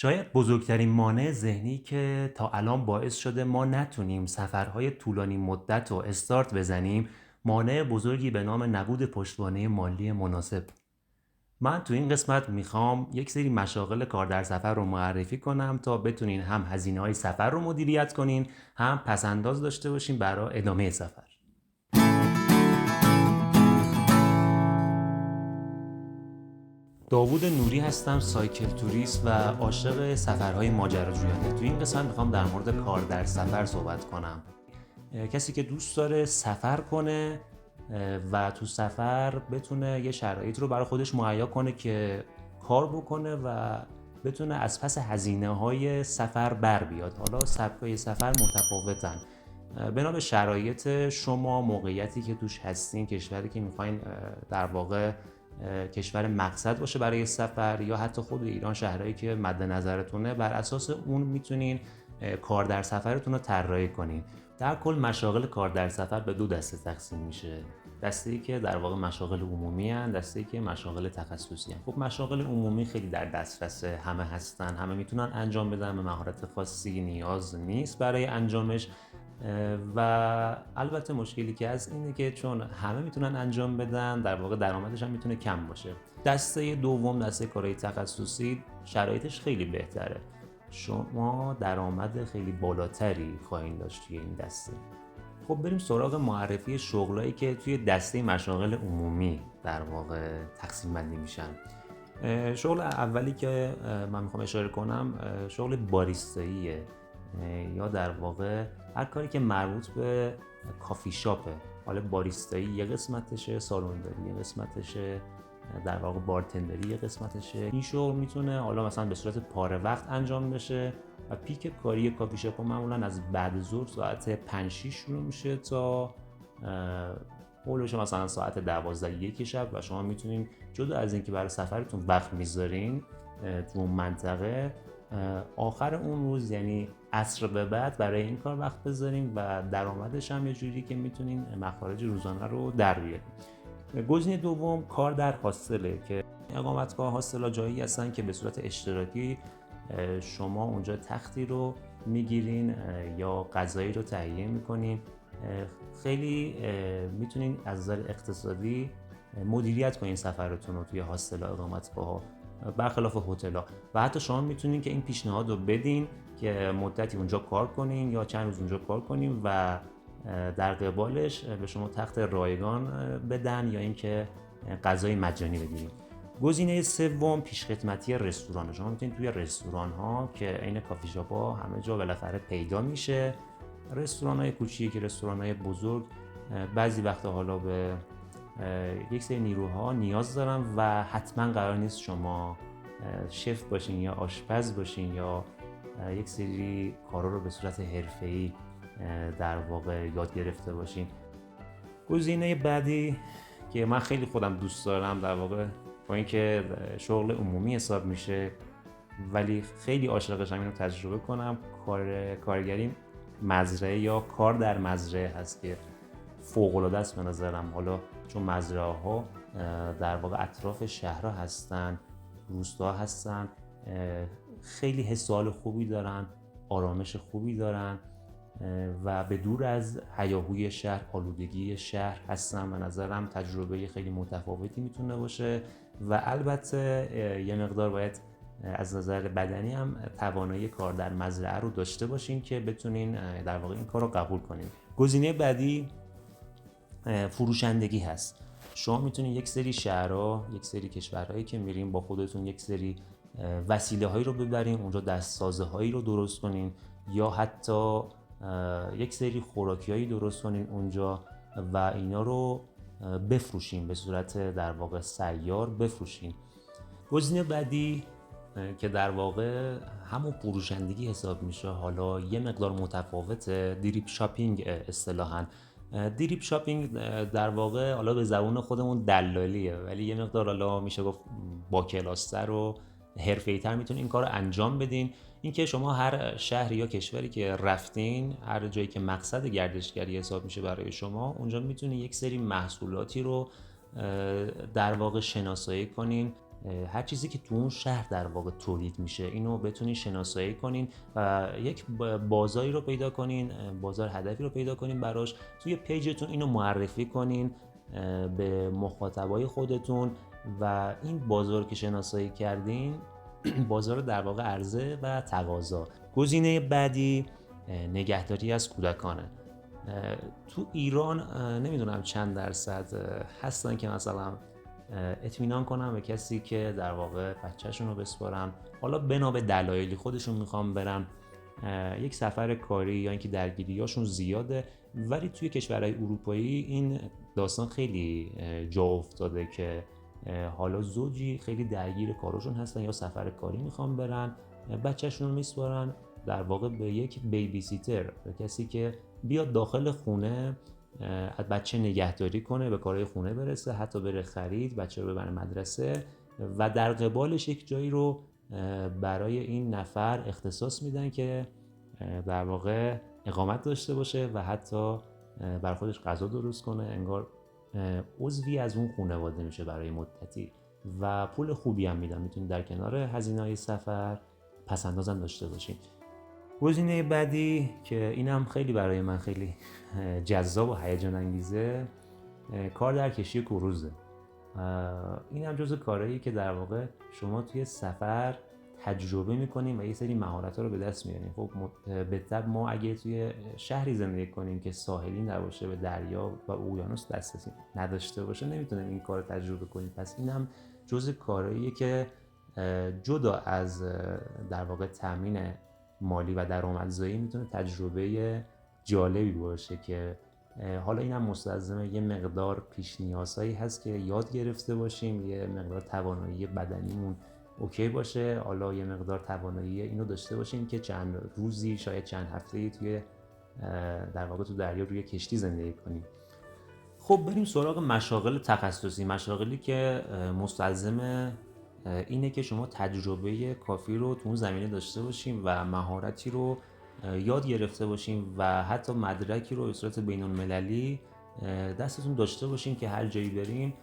شاید بزرگترین مانع ذهنی که تا الان باعث شده ما نتونیم سفرهای طولانی مدت رو استارت بزنیم، مانع بزرگی به نام نبود پشتوانه مالی مناسب. من تو این قسمت میخوام یک سری مشاغل کار در سفر رو معرفی کنم تا بتونین هم هزینه‌های سفر رو مدیریت کنین، هم پسنداز داشته باشین برای ادامه سفر. داوود نوری هستم، سایکل توریست و عاشق سفرهای ماجراجویانه. تو این قسمت میخوام در مورد کار در سفر صحبت کنم. کسی که دوست داره سفر کنه و تو سفر بتونه یه شرایط رو برای خودش مهیا کنه که کار بکنه و بتونه از پس هزینه‌های سفر بر بیاد. حالا سبکای سفر متفاوتن بنا به شرایط شما، موقعیتی که توش هستین، کشوری که میخواین در واقع کشور مقصد باشه برای سفر، یا حتی خود ایران، شهرهایی که مد نظرتونه، بر اساس اون میتونین کار در سفرتون رو طراحی کنین. در کل مشاغل کار در سفر به دو دسته تقسیم میشه. دسته‌ای که در واقع مشاغل عمومی هستند، دسته‌ای که مشاغل تخصصی هستند. خب مشاغل عمومی خیلی در دسترس همه هستن، همه میتونن انجام بدن، به مهارت خاصی نیاز نیست برای انجامش. و البته مشکلی که هست اینه که چون همه میتونن انجام بدن، در واقع درآمدش هم میتونه کم باشه. دسته دوم، دسته کارهای تخصصی، شرایطش خیلی بهتره. شما درآمد خیلی بالاتری خواهید داشت توی این دسته. خب بریم سراغ معرفی شغلایی که توی دسته مشاغل عمومی در واقع تقسیم بندی میشن. شغل اولی که من میخوام اشاره کنم شغل باریستاییه، یا در واقع هر کاری که مربوط به کافی شاپه. حالا باریستایی یه قسمتشه، سالونداری یه قسمتشه، در واقع بارتندری یه قسمتشه. این شغل میتونه حالا مثلا به صورت پاره وقت انجام بشه و پیک کاری کافی شاپ معمولا از بعد ظهر ساعت 5-6 شروع میشه تا هولوش مثلا ساعت 12-1 شب، و شما میتونین جدا از اینکه برای سفرتون وقت میذارین تو اون منطقه، آخر اون روز یعنی عصر به بعد برای این کار وقت بذارین و درآمدش هم یه جوری که میتونین مخارج روزانه رو در بیارین. گزینه دوم کار در هاستله که اقامتگاه هاستل‌ها جایی هستن که به صورت اشتراکی شما اونجا تختی رو میگیرین یا غذایی رو تهیه میکنین. خیلی میتونین از نظر اقتصادی مدیریت کنین سفرتون رو توی هاستل ها، اقامتگاه ها، برخلاف هتل ها. و حتی شما میتونین که این پیشنهاد رو بدین که مدتی اونجا کار کنین یا چند روز اونجا کار کنین و در قبالش به شما تخت رایگان بدن یا اینکه غذای مجانی بگیرین. گزینه سوم پیشخدمتی رستوران. شما میتونید توی رستوران ها که عین کافی شاپ ها همه جا بالاخره پیدا میشه، رستوران های کوچیک، رستوران های بزرگ، بعضی وقتا حالا به یک سری نیروها نیاز دارن و حتما قرار نیست شما شف باشین یا آشپز باشین یا یک سری کارا رو به صورت حرفه‌ای در واقع یاد گرفته باشین. گزینه بعدی که من خیلی خودم دوست دارم، در واقع با اینکه شغل عمومی حساب میشه ولی خیلی عاشقشم اینو تجربه کنم، کارگری مزرعه یا کار در مزرعه هست که فوق العاده است به نظرم. حالا چون مزرعه ها در واقع اطراف شهرها هستن، روستا هستن، خیلی حس و حال خوبی دارن، آرامش خوبی دارن و به دور از هیاهوی شهر، آلودگی شهر هستن. به نظرم تجربه خیلی متفاوتی میتونه باشه و البته یه مقدار باید از نظر بدنی هم توانایی کار در مزرعه رو داشته باشین که بتونین در واقع این کار رو قبول کنین. گزینه بعدی فروشندگی هست. شما میتونید یک سری شهرها، یک سری کشورهایی که میرین با خودتون یک سری وسیله هایی رو ببرین اونجا، دستسازه هایی رو درست کنین یا حتی یک سری خوراکی هایی درست کنین اونجا و اینا رو بفروشین، به صورت در واقع سیار بفروشین. گزینه بعدی که در واقع همون فروشندگی حساب میشه، حالا یه مقدار متفاوته، دریپ شاپینگ اصطلاحاً. دریپ شاپینگ در واقع حالا به زبون خودمون دلالیه، ولی یه مقدار حالا میشه گفت با کلاستر و حرفه‌ای‌تر میتونین این کار رو انجام بدین. اینکه شما هر شهری یا کشوری که رفتین، هر جایی که مقصد گردشگری حساب میشه برای شما، اونجا میتونین یک سری محصولاتی رو در واقع شناسایی کنین هر چیزی که تو اون شهر در واقع تولید میشه اینو بتونین شناسایی کنین و یک بازاری رو پیدا کنین، بازار هدفی رو پیدا کنین براش، توی پیجتون اینو معرفی کنین به مخاطبای خودتون و این بازار که شناسایی کردین بازار در واقع عرضه و تقاضا. گزینه بعدی نگهداری از کودکانه. تو ایران نمیدونم چند درصد هستن که مثلا اطمینان کنم به کسی که در واقع بچه‌شون رو بسپارن، حالا بنا به دلایلی خودشون میخوام برن یک سفر کاری یا اینکه درگیریاشون زیاده، ولی توی کشورهای اروپایی این داستان خیلی جا افتاده که حالا زوجی خیلی درگیر کارشون هستن یا سفر کاری میخوام برن، بچه‌شون رو میسپارن در واقع به یک بیبی سیتر، به کسی که بیاد داخل خونه از بچه نگهداری کنه، به کارهای خونه برسه، حتی بره خرید، بچه رو ببره مدرسه و در قبالش یک جایی رو برای این نفر اختصاص میدن که در واقع اقامت داشته باشه و حتی بر خودش غذا درست کنه، انگار عضوی از اون خانواده میشه برای مدتی و پول خوبی هم میدن، میتونید در کنار هزینه‌های سفر پس‌اندازم داشته باشین. گزینه بعدی که اینم خیلی برای من خیلی جذاب و هیجان انگیزه، کار در کشتی کروزه. این هم جزو کارهایی که در واقع شما توی سفر تجربه میکنیم و یه سری مهارت‌ها رو به دست میاریم. خب بهتر ما اگه توی شهری زندگی کنیم که ساحلی نباشه، به دریا و اقیانوس دسترسی نداشته باشه، نمیتونیم این کار رو تجربه کنیم. پس این هم جزو کارهاییه که جدا از در واقع تامین مالی و درآمدزایی میتونه تجربه جالبی باشه که حالا اینم مستلزم یه مقدار پیش نیازهایی هست که یاد گرفته باشیم، یه مقدار توانایی بدنیمون اوکی باشه، حالا یه مقدار توانایی اینو داشته باشیم که چند روزی شاید چند هفته‌ای توی در واقع تو دریا روی کشتی زندگی کنیم. خب بریم سراغ مشاغل تخصصی، مشاغلی که مستلزم اینه که شما تجربه کافی رو تو اون زمینه داشته باشیم و مهارتی رو یاد گرفته باشیم و حتی مدرکی رو به صورت بین‌المللی دستتون داشته باشیم که هر جایی بریم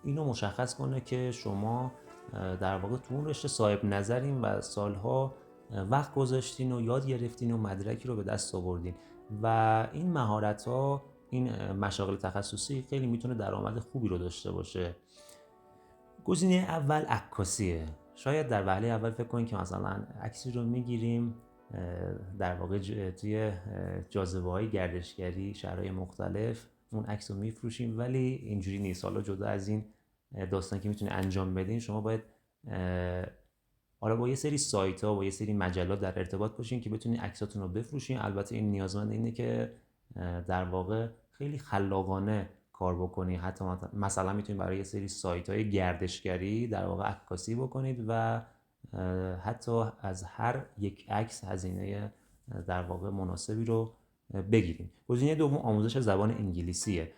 اینو مشخص کنه که شما در واقع تو اون رشته صاحب نظرین و سالها وقت گذاشتین و یاد گرفتین و مدرکی رو به دست آوردین و این مهارت‌ها، این مشاغل تخصصی خیلی میتونه درآمد خوبی رو داشته باشه. گزینه اول عکاسیه. شاید در وهله اول فکر کنید که مثلا عکسی رو میگیریم در واقع توی جاذبه‌های گردشگری شهرهای مختلف اون عکس رو میفروشیم، ولی اینجوری نیست. حالا جدا از این داستان که میتونه انجام بدین، شما باید حالا با یه سری سایت ها و یه سری مجلات در ارتباط باشین که بتونین عکساتون رو بفروشین. البته این نیازمند اینه که در واقع خیلی خلاقانه کار بکنی. حتی مثلا میتونید برای یه سری سایت های گردشگری در واقع عکاسی بکنید و حتی از هر یک عکس هزینه در واقع مناسبی رو بگیریم. گزینه دوم آموزش زبان انگلیسیه.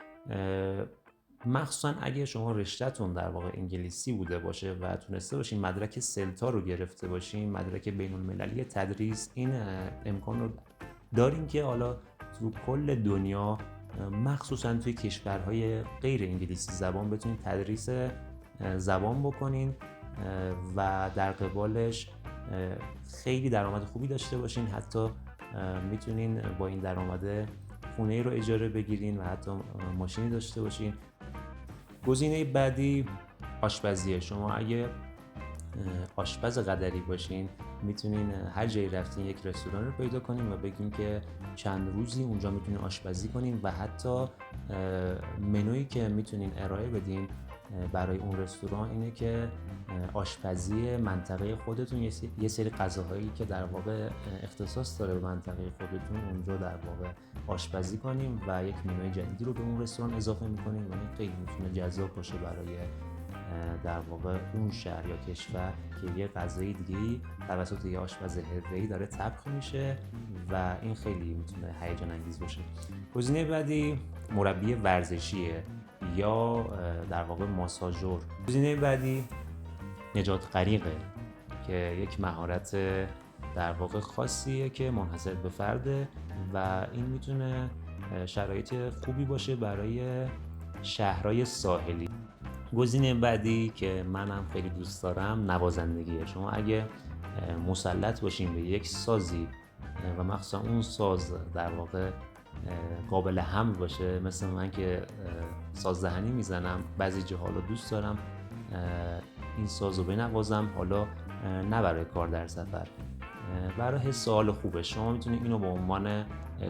مخصوصا اگه شما رشته‌تون در واقع انگلیسی بوده باشه و تونسته باشین مدرک سلتا رو گرفته باشین، مدرک بین‌المللی تدریس، این امکان رو دارین که حالا تو کل دنیا مخصوصا توی کشورهای غیر انگلیسی زبان بتونین تدریس زبان بکنین و در قبالش خیلی درآمد خوبی داشته باشین. حتی میتونین با این درآمد خونه‌ای رو اجاره بگیرین و حتی ماشینی داشته باشین. گزینه بعدی آشپزیه. شما اگه آشپز قدری باشین میتونین هر جایی رفتین یک رستوران رو پیدا کنین و بگین که چند روزی اونجا میتونین آشپزی کنین و حتی منویی که میتونین ارائه بدین برای اون رستوران اینه که آشپزی منطقه خودتون، یه سری غذاهایی که در واقع اختصاص داره به منطقه خودتون اونجا در واقع آشپزی کنیم و یک منوی جدیدی رو به اون رستوران اضافه میکنیم و این خیلی میتونه جذاب باشه برای در واقع اون شهر یا کشور که یه غذای دیگه‌ای توسط یه آشپز حرفه‌ای داره طبخ میشه و این خیلی میتونه هیجان انگیز باشه. گزینه بعدی مربی ورزشیه یا در واقع ماساژور. گزینه بعدی نجات غریقه که یک مهارت در واقع خاصیه که منحصر به فرده و این میتونه شرایط خوبی باشه برای شهرهای ساحلی. گزینه بعدی که منم خیلی دوست دارم نوازندگیه. شما اگه مسلط باشین به یک سازی و مخصوصا اون ساز در واقع قابل حمل باشه، مثل من که ساز دهنی میزنم، بعضی جاها رو دوست دارم این ساز رو بنوازم، حالا نه برای کار در سفر، برای حس حال خوبه. شما میتونید اینو به عنوان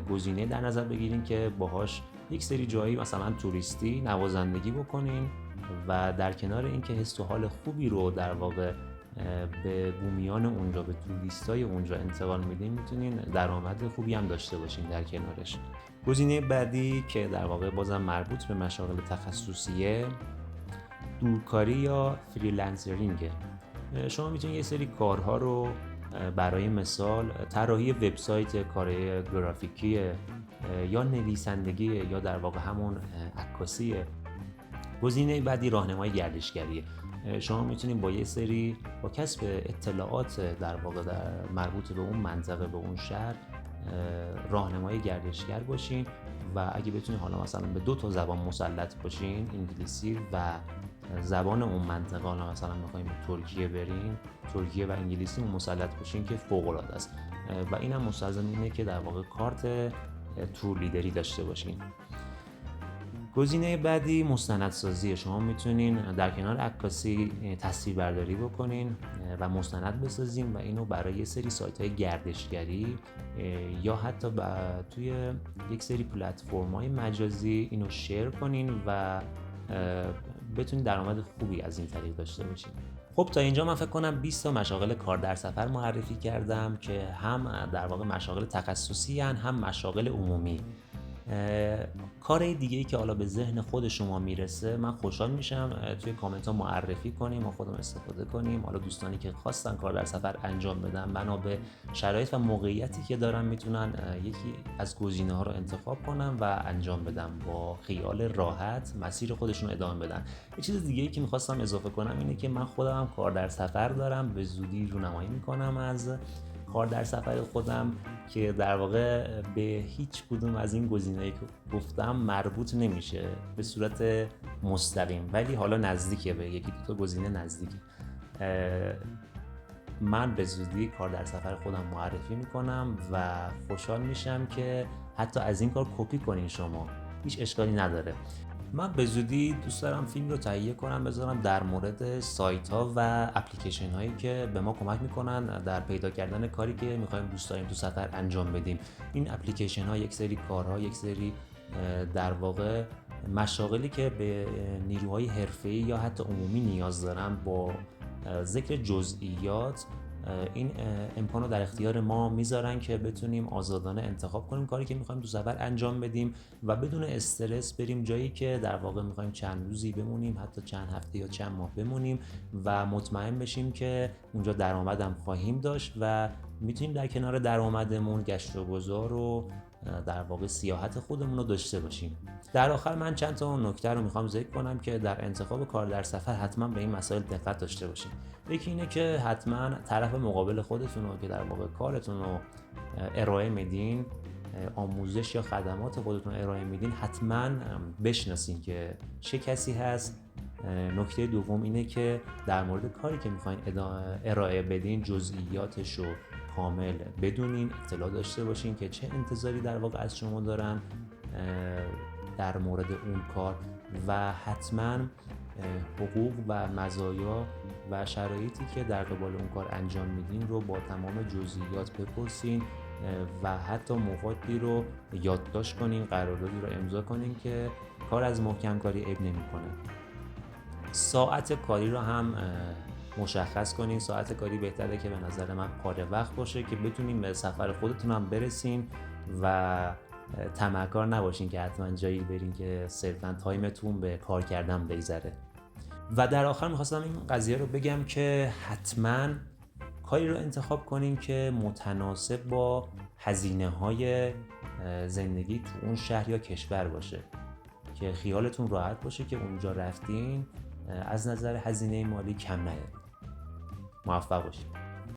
گزینه در نظر بگیرین که باهاش یک سری جایی مثلا توریستی نوازندگی بکنین و در کنار اینکه حس و حال خوبی رو در واقع به بومیان اونجا، به توریستای اونجا انتقال میدین، میتونین درآمد خوبی هم داشته باشین در کنارش. گزینه بعدی که در واقع بازم مربوط به مشاغل تخصصیه، دورکاری یا فریلنسرینگه. شما میتونید یه سری کارها رو برای مثال طراحی وبسایت، کارهای گرافیکی یا نویسندگی یا در واقع همون عکاسیه. گزینه بعدی راهنمای گردشگریه. شما میتونید با کسب اطلاعات در واقع مربوط به اون منطقه، به اون شهر، راهنمای گردشگر باشین و اگه بتونید حالا مثلا به 2 زبان مسلط باشین، انگلیسی و زبان اون منطقه، حالا مثلا میخوایم به ترکیه برین، ترکیه و انگلیسی مسلط باشین که فوق العاده است و اینم مستلزم اینه که در واقع کارت تور لیدری داشته باشین. گزینه بعدی مستندسازیه. شما میتونین در کنار عکاسی تصویربرداری بکنین و مستند بسازین و اینو برای یه سری سایت‌های گردشگری یا حتی توی یک سری پلتفرم‌های مجازی اینو شیر کنین و بتونین درآمد خوبی از این طریق داشته باشین. خب تا اینجا من فکر کنم 20 تا مشاغل کار در سفر معرفی کردم که هم در واقع مشاغل تخصصی هن، هم مشاغل عمومی. کار دیگه ای که حالا به ذهن خود شما میرسه، من خوشحال میشم توی کامنت ها معرفی کنیم و خودمون استفاده کنیم. حالا دوستانی که خواستن کار در سفر انجام بدن، بنا به شرایط و موقعیتی که دارن، میتونن یکی از گزینه ها رو انتخاب کنن و انجام بدن، با خیال راحت مسیر خودشون رو ادامه بدن. یه چیز دیگه ای که میخواستم اضافه کنم اینه که من خودم هم کار در سفر دارم، به زودی رونمایی میکنم از کار در سفر خودم که در واقع به هیچ کدوم از این گزینه‌ای که گفتم مربوط نمیشه به صورت مستقیم، ولی حالا نزدیکه، به یکی دو تا گزینه نزدیکه. من به زودی کار در سفر خودم معرفی میکنم و خوشحال میشم که حتی از این کار کپی کنین شما، هیچ اشکالی نداره. من به زودی دوست دارم فیلم رو تهیه کنم، بذارم در مورد سایت ها و اپلیکیشن هایی که به ما کمک میکنن در پیدا کردن کاری که میخوایم دوست داریم تو سفر انجام بدیم. این اپلیکیشن ها یک سری کارها، یک سری در واقع مشاغلی که به نیروهای حرفه‌ای یا حتی عمومی نیاز دارن، با ذکر جزئیات این امکانو در اختیار ما میذارن که بتونیم آزادانه انتخاب کنیم کاری که میخوایم تو سفر انجام بدیم و بدون استرس بریم جایی که در واقع میخوایم چند روزی بمونیم، حتی چند هفته یا چند ماه بمونیم و مطمئن بشیم که اونجا درآمدم خواهیم داشت و میتونیم در کنار درآمدمون گشت و گذار و در واقع سیاحت خودمون رو داشته باشیم. در آخر من چند تا نکته رو میخوام ذکر کنم که در انتخاب کار در سفر حتما به این مسائل دقت داشته باشیم. یکی اینه که حتما طرف مقابل خودتون رو که در واقع کارتون رو ارائه میدین، آموزش یا خدمات خودتون ارائه میدین، حتما بشناسین که چه کسی هست. نکته دوم اینه که در مورد کاری که میخواین ارائه بدین جزئیاتش رو کامل بدونین، اطلاع داشته باشین که چه انتظاری در واقع از شما دارن در مورد اون کار و حتما حقوق و مزایا و شرایطی که در قبال اون کار انجام میدین رو با تمام جزئیات بپرسین و حتی موقعی رو یادداشت کنین، قراردادی رو امضا کنین که کار از محکم کاری عیب نمیکنه. ساعت کاری رو هم مشخص کنین. ساعت کاری بهتره که به نظر من پاره وقت باشه که بتونین به سفر خودتون هم برسین و طمعکار نباشین که حتما جایی برین که صرفاً تایمتون به کار کردن بگذره. و در آخر میخواستم این قضیه رو بگم که حتما کاری رو انتخاب کنین که متناسب با هزینه‌های زندگی تو اون شهر یا کشور باشه، که خیالتون راحت باشه که اونجا رفتین از نظر هزینه مالی کم نیارید. موفق باشید.